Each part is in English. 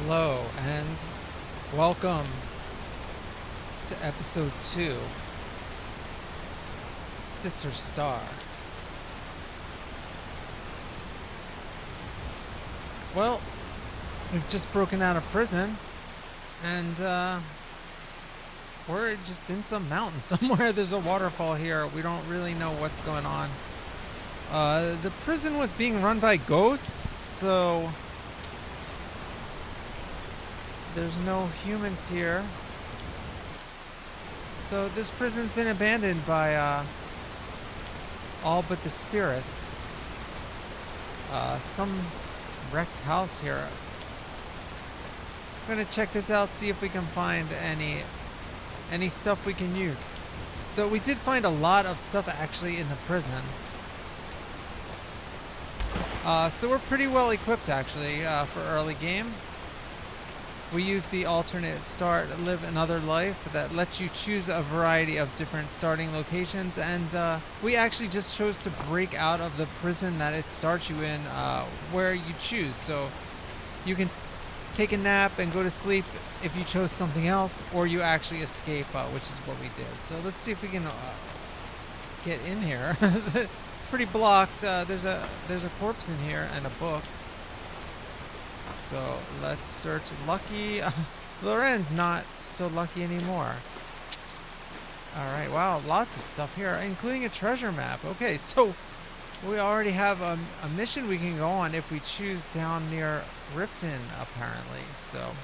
Hello and welcome to episode 2, Sister Starr. Well, we've just broken out of prison and we're just in some mountain somewhere. There's a waterfall here. We don't really know what's going on. The prison was being run by ghosts, so there's no humans here. So this prison's been abandoned by all but the spirits. Some wrecked house here. I'm gonna check this out, see if we can find any stuff we can use. So we did find a lot of stuff actually in the prison. So we're pretty well equipped actually for early game. We use the alternate start, live another life that lets you choose a variety of different starting locations, and we actually just chose to break out of the prison that it starts you in where you choose. So you can take a nap and go to sleep if you chose something else, or you actually escape, which is what we did. So let's see if we can get in here. It's pretty blocked. There's a corpse in here and a book. So let's search. Lucky. Loren's not so lucky anymore. Alright, wow, lots of stuff here, including a treasure map. Okay, so we already have a mission we can go on if we choose down near Riften, apparently. So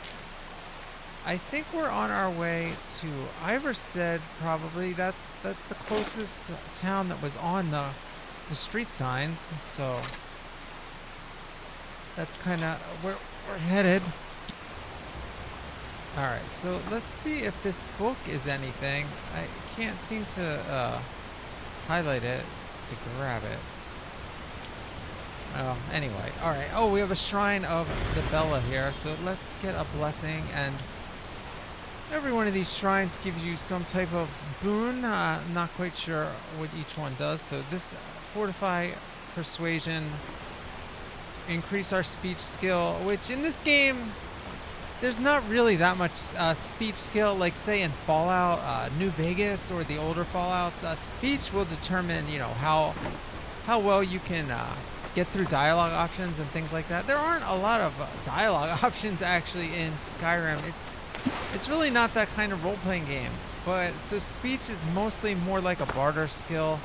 I think we're on our way to Iverstead, probably. That's the closest town that was on the street signs. So that's kind of where we're headed. Alright, so let's see if this book is anything. I can't seem to highlight it to grab it. Anyway, alright. Oh, we have a shrine of Debella here, so let's get a blessing. And every one of these shrines gives you some type of boon. Not quite sure what each one does. So this fortify persuasion, increase our speech skill, which in this game there's not really that much speech skill, like say in Fallout New Vegas or the older Fallouts. Speech will determine, you know, how well you can get through dialogue options and things like that. There aren't a lot of dialogue options actually in Skyrim. It's really not that kind of role-playing game. But so speech is mostly more like a barter skill.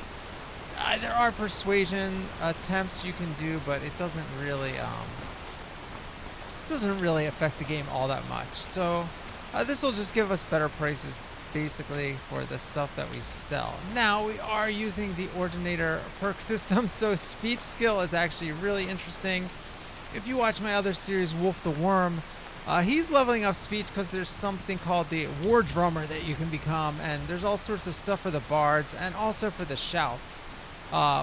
There are persuasion attempts you can do, but it doesn't really affect the game all that much. So this will just give us better prices basically for the stuff that we sell. Now we are using the Ordinator perk system, so speech skill is actually really interesting. If you watch my other series, Wolf the Worm, he's leveling up speech because there's something called the War Drummer that you can become, and there's all sorts of stuff for the bards and also for the shouts.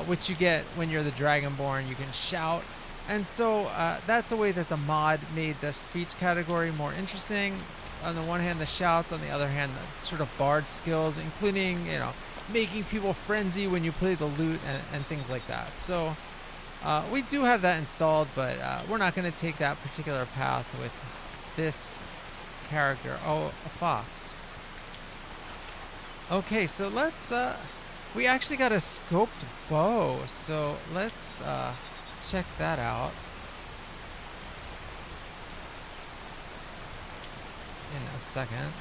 Which you get when you're the Dragonborn. You can shout, and so that's a way that the mod made the speech category more interesting. On the one hand, the shouts; on the other hand, the sort of bard skills, including, you know, making people frenzy when you play the lute and things like that. So we do have that installed, but we're not going to take that particular path with this character. Oh, a fox. Okay, so let's we actually got a scoped bow, so let's check that out in a second.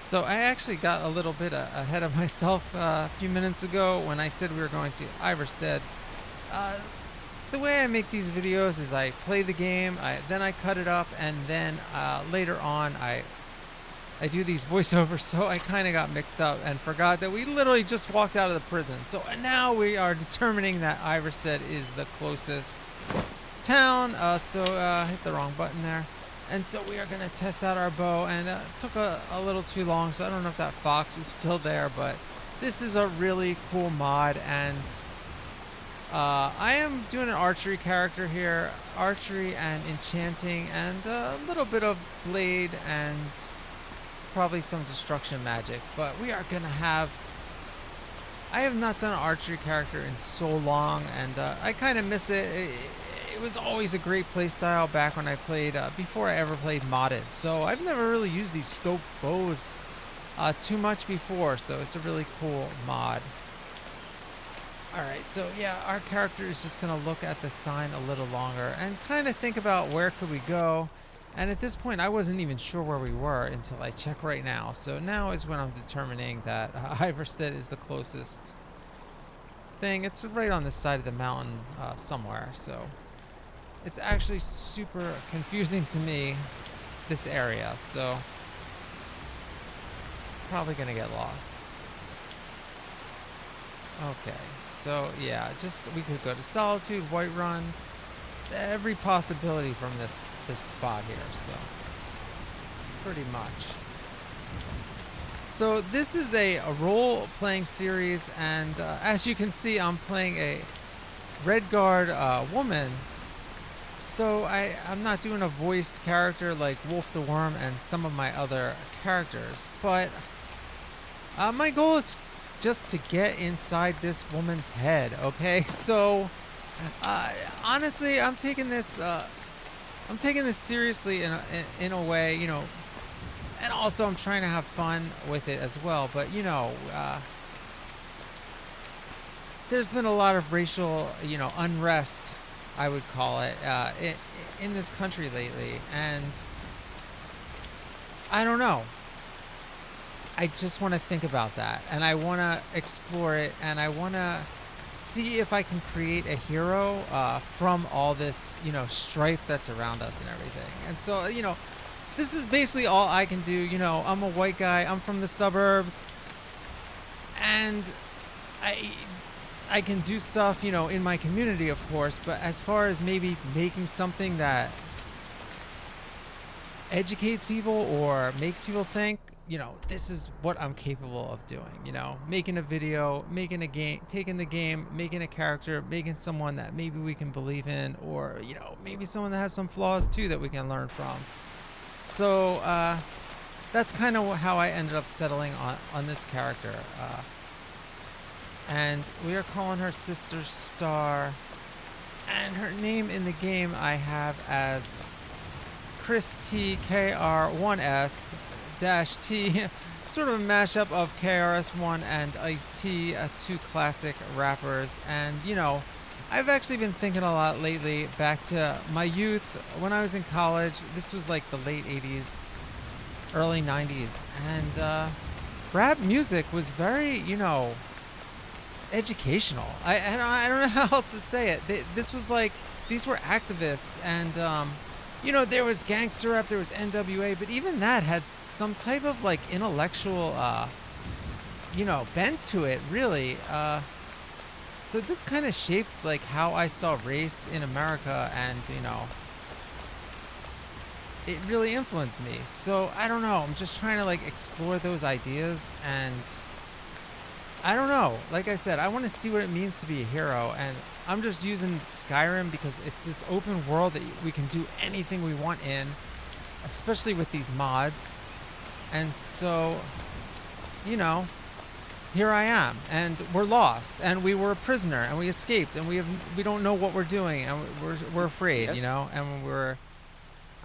So I actually got a little bit ahead of myself a few minutes ago when I said we were going to Iverstead. The way I make these videos is I play the game, then I cut it up, and then later on I do these voiceovers, so I kind of got mixed up and forgot that we literally just walked out of the prison. So now we are determining that Iverstead is the closest town. Hit the wrong button there. And so we are going to test out our bow, and it took a little too long, so I don't know if that fox is still there, but this is a really cool mod, and I am doing an archery character here. Archery and enchanting, and a little bit of blade and probably some destruction magic, but we are gonna have I have not done an archery character in so long, and I kind of miss it. It was always a great play style back when I played, before I ever played modded. So I've never really used these scope bows too much before, so it's a really cool mod. Alright, so yeah, our character is just going to look at the sign a little longer and kind of think about where could we go. And at this point, I wasn't even sure where we were until I check right now. So now is when I'm determining that Iverstead is the closest thing. It's right on the side of the mountain somewhere. So it's actually super confusing to me, this area. So probably going to get lost. Okay, so yeah, we could go to Solitude, Whiterun, every possibility from this spot here, so pretty much. So this is a role-playing series, and as you can see, I'm playing a Redguard woman. So I'm not doing a voiced character like Wolf the Worm and some of my other characters, but my goal is just to get inside this woman's head, okay? So, honestly, I'm taking this seriously in a way, you know, and also I'm trying to have fun with it as well. But you know, there's been a lot of racial, you know, unrest, I would call it, in this country lately, and I don't know. I just want to think about that, and I want to explore it, and I want to see if I can create a hero from all this, you know, strife that's around us and everything. And so, you know, this is basically all I can do. You know, I'm a white guy, I'm from the suburbs, and I can do stuff, you know, in my community, of course, but as far as maybe making something that educates people or makes people think, you know, this is what I'm capable of doing, you know, making a video, making a game, taking the game, making a character, making someone that maybe we can believe in, or, you know, maybe someone that has some flaws too that we can learn from. So that's kind of how I ended up settling on this character. And we are calling her Sister Starr, and her name in the game I have as Chris T KR1S -T, sort of a mashup of KRS-One and Ice-T, two classic rappers. And you know, I've actually been thinking a lot lately back to my youth when I was in college. This was like the late 80s, early 90s, and rap music was very, you know, educational. I don't know how else to say it. This was like, these were activists, and you know, there was gangster rap, there was NWA, but even that had some type of like intellectual, you know, bent to it, really. So this kind of shaped like how I saw race in America, and you know, it really influenced me. So I don't know, I'm just trying to like explore those ideas, and I don't know. Like I said, I want to see what it means to be a hero, and I'm just using Skyrim because it's this open world that we can do anything we want in, especially with these mods. And so, you know, here I am, and we're lost, and we were a prisoner, and we escaped, and we don't know what we're doing, and we're afraid, Yes? you know, and we're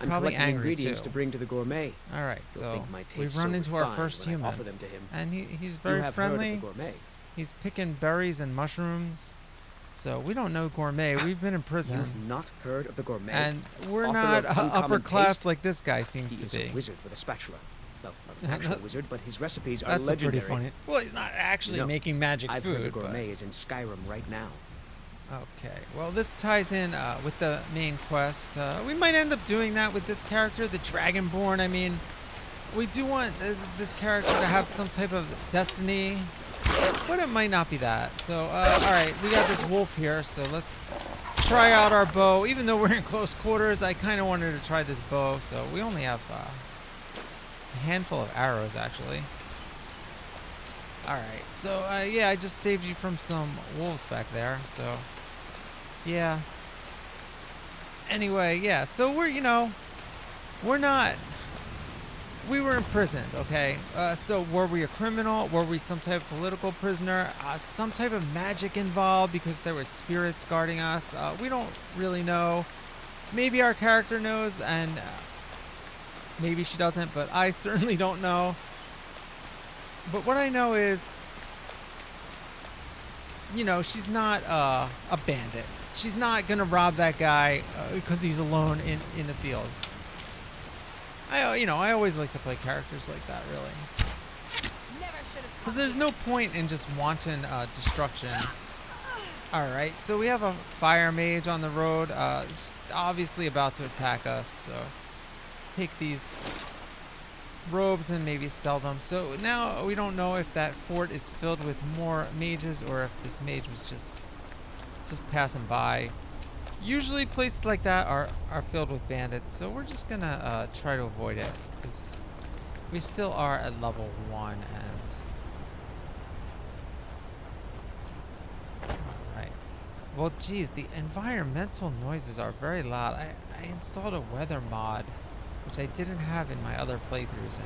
I'm probably collecting angry ingredients too. to bring to the gourmet. All right, He'll so think my taste we've so run into our refined first when I human, offer them to him. and he's You very have friendly. heard of the gourmet. He's picking berries and mushrooms. So we don't know gourmet. We've been in prison. You've not heard of the gourmet? And we're Author not of Uncommon upper class Taste? like this guy seems He to is be. a wizard with a spatula. Well, not an actual wizard, but his recipes are That's legendary. pretty funny. Well, he's not actually No, making magic I've food. heard the gourmet is in Skyrim right now. Okay. Well, this ties in with the main quest. We might end up doing that with this character, the Dragonborn. I mean, we do want this character to have some type of destiny, but it might not be that. So, all right, we got this wolf here, so let's try out our bow. Even though we're in close quarters, I kind of wanted to try this bow, so we only have a handful of arrows, actually. All right, so yeah, I just saved you from some wolves back there, so yeah. Anyway, yeah, so we're, you know, we're not we were imprisoned, okay? So were we a criminal? Were we some type of political prisoner? Some type of magic involved because there were spirits guarding us? We don't really know. Maybe our character knows, and maybe she doesn't, but I certainly don't know. But what I know is, you know, she's not a bandit. She's not going to rob that guy because he's alone in the field. I always like to play characters like that, really. Because there's no point in just wanton destruction. Alright, so we have a fire mage on the road. Obviously about to attack us, so take these robes and maybe sell them. So now we don't know if that fort is filled with more mages or if this mage was just passing by. Usually places like that are filled with bandits, so we're just gonna try to avoid it because we still are at level 1. And alright, well geez, the environmental noises are very loud. I installed a weather mod which I didn't have in my other playthroughs,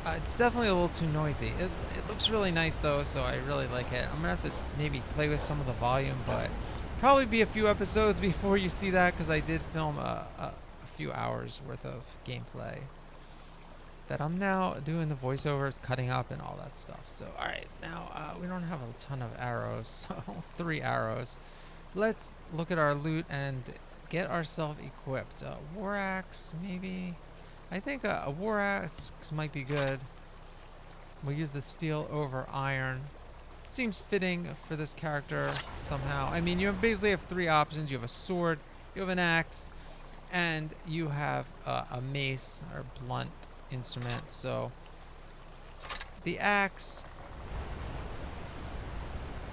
and it's definitely a little too noisy. It looks really nice though, so I really like it. I'm gonna have to maybe play with some of the volume, but probably be a few episodes before you see that because I did film a few hours worth of gameplay that I'm now doing the voiceovers, cutting up, and all that stuff. So alright, now we don't have a ton of arrows, so 3 arrows. Let's look at our loot and get ourselves equipped. War axe, maybe? I think a war axe might be good. We'll use the steel over iron. Seems fitting for this character somehow. I mean, you basically have 3 options. You have a sword, you have an axe, and you have a mace or blunt instrument. So the axe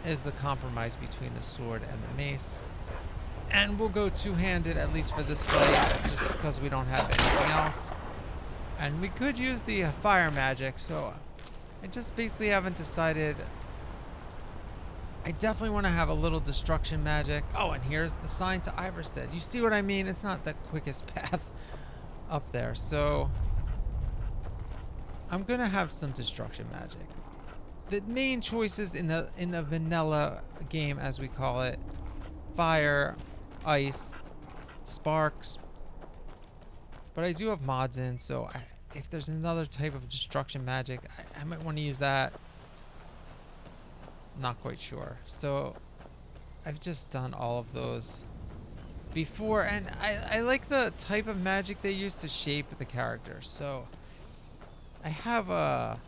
is the compromise between the sword and the mace. And we'll go two-handed, at least for this fight, just because we don't have anything else. And we could use the fire magic, so I just basically haven't decided. I definitely want to have a little destruction magic. Oh, and here's the sign to Iverstead. You see what I mean? It's not the quickest path up there, so I'm gonna have some destruction magic. The main choices in the vanilla game, as we call it: fire, ice, sparks. But I do have mods in, so if there's another type of destruction magic, I might want to use that. Not quite sure. So I've just done all of those before, and I like the type of magic they use to shape the character. So I have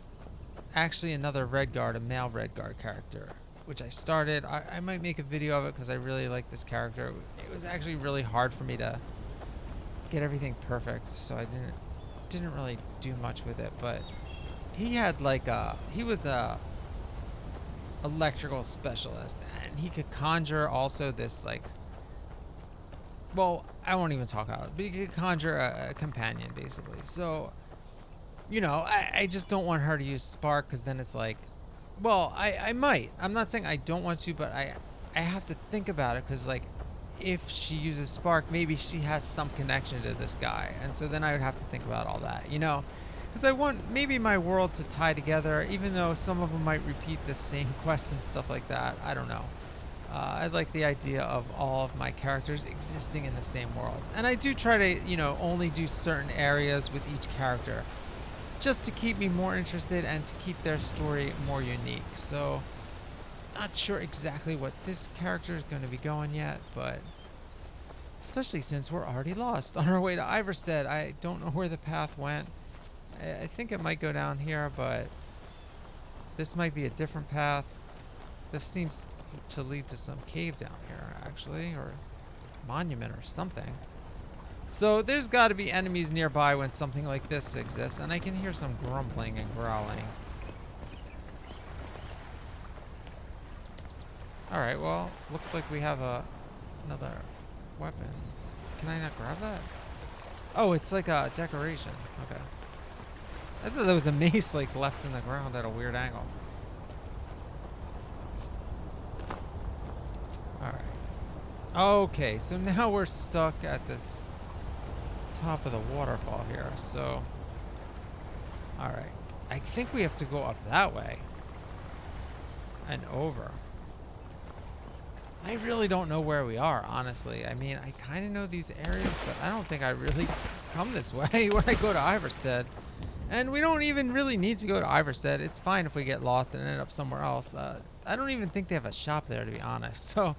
actually another Redguard, a male Redguard character, which I started. I might make a video of it because I really like this character. It was actually really hard for me to get everything perfect, so I didn't really do much with it. But he had like he was a electrical specialist, and he could conjure also this like, well, I won't even talk about it, but he could conjure a companion basically. So you know, I just don't want her to use spark because then it's like, well, I might. I'm not saying I don't want to, but I have to think about it because, like, if she uses spark, maybe she has some connection to this guy. And so then I would have to think about all that, you know? Because I want maybe my world to tie together, even though some of them might repeat the same quests and stuff like that. I don't know. I like the idea of all of my characters existing in the same world. And I do try to, you know, only do certain areas with each character, just to keep me more interested and to keep their story more unique. So, not sure exactly what this character is going to be going yet, but especially since we're already lost on our way to Iverstead. I don't know where the path went. I think it might go down here, but this might be a different path. This seems to lead to some cave down here, actually, or monument or something. So there's got to be enemies nearby when something like this exists, and I can hear some grumbling and growling. Alright, well, looks like we have another weapon. Can I not grab that? Oh, it's like a decoration. Okay. I thought there was a mace like left in the ground at a weird angle. Alright. Okay, so now we're stuck at this top of the waterfall here. So All right. I think we have to go up that way and over. I really don't know where we are, honestly. I mean, I kind of know these areas, but I don't think I really come this way when I go to Iverstead. And we don't even really need to go to Iverstead. It's fine if we get lost and end up somewhere else. I don't even think they have a shop there, to be honest. So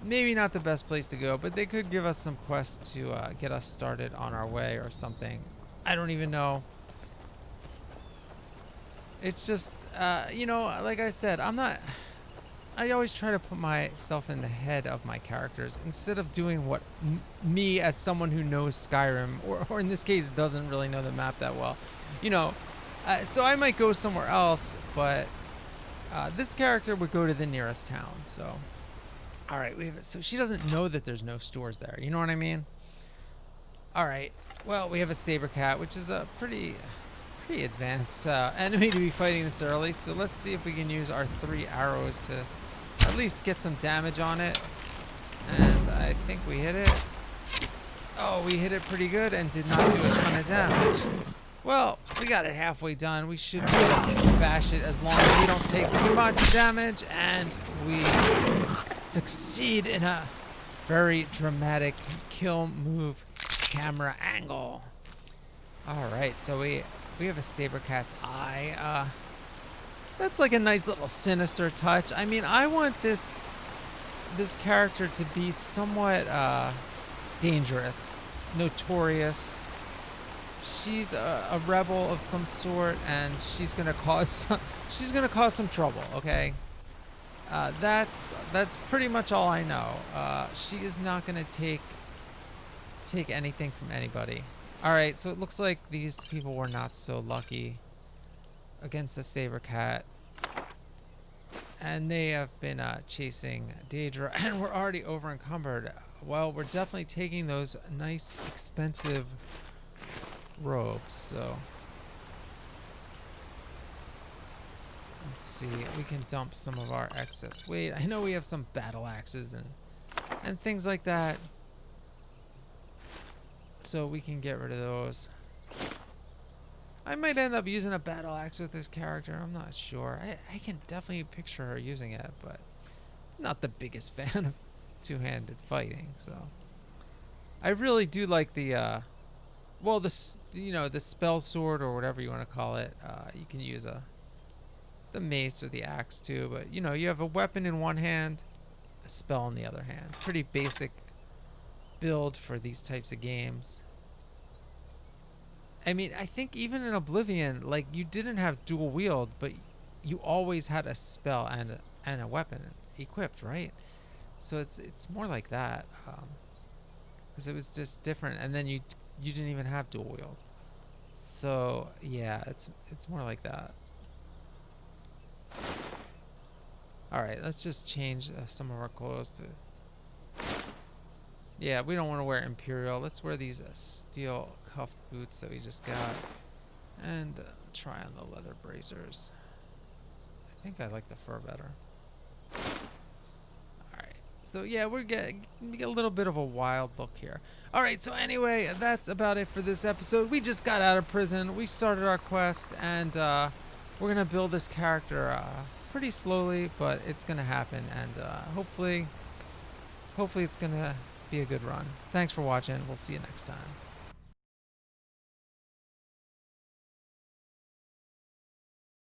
maybe not the best place to go, but they could give us some quests to get us started on our way or something. I don't even know. It's just, you know, like I said, I always try to put myself in the head of my characters instead of doing what me as someone who knows Skyrim, or in this case doesn't really know the map that well, you know. So I might go somewhere else, but this character would go to the nearest town. So, all right, so she doesn't know that there's no stores there. You know what I mean? All right. Well, we have a saber cat, which is a pretty advanced enemy to be fighting this early. So let's see if we can use our 3 arrows to at least get some damage on it. And I think we hit it. Oh, we hit it pretty good and did not do a ton of damage. Well, we got it halfway done. We should be able to bash it as long as we don't take too much damage. And we succeed in a very dramatic kill move camera angle. All right, so we have a saber cat's eye. That's like a nice little sinister touch. I mean, I want this character to be somewhat dangerous, notorious. She's a rebel of some sort, and she's gonna cause some trouble. Okay, that's pretty much all I know. She is not gonna take anything from anybody. All right, so it looks like these people were not so lucky against the saber cat, and they have been chasing Daedra, and we're already over encumbered. Well, we're definitely taking those nice, expensive robes. So let's see, we can dump some of our excess weight. I know we have some battle axes and things like that, so we can get rid of those. I might end up using a battle axe with this character. I'm not sure. I can definitely picture her using it, but I'm not the biggest fan of two-handed fighting. So I really do like the well, the spell sword or whatever you want to call it. You can use the mace or the axe too, but you have a weapon in one hand, a spell in the other hand. Pretty basic build for these types of games. I mean, I think even in Oblivion, like, you didn't have dual wield, but you always had a spell and a weapon equipped, right? So it's more like that, because it was just different, and then you didn't even have dual wield. So yeah, it's more like that. All right, let's just change some of our clothes to. Yeah, we don't want to wear Imperial. Let's wear these steel cuffed boots that we just got. And try on the leather bracers. I think I like the fur better. Alright, so yeah, we get a little bit of a wild look here. Alright, so anyway, that's about it for this episode. We just got out of prison. We started our quest, and we're going to build this character pretty slowly, but it's going to happen. And hopefully it's going to be a good run. Thanks for watching. We'll see you next time.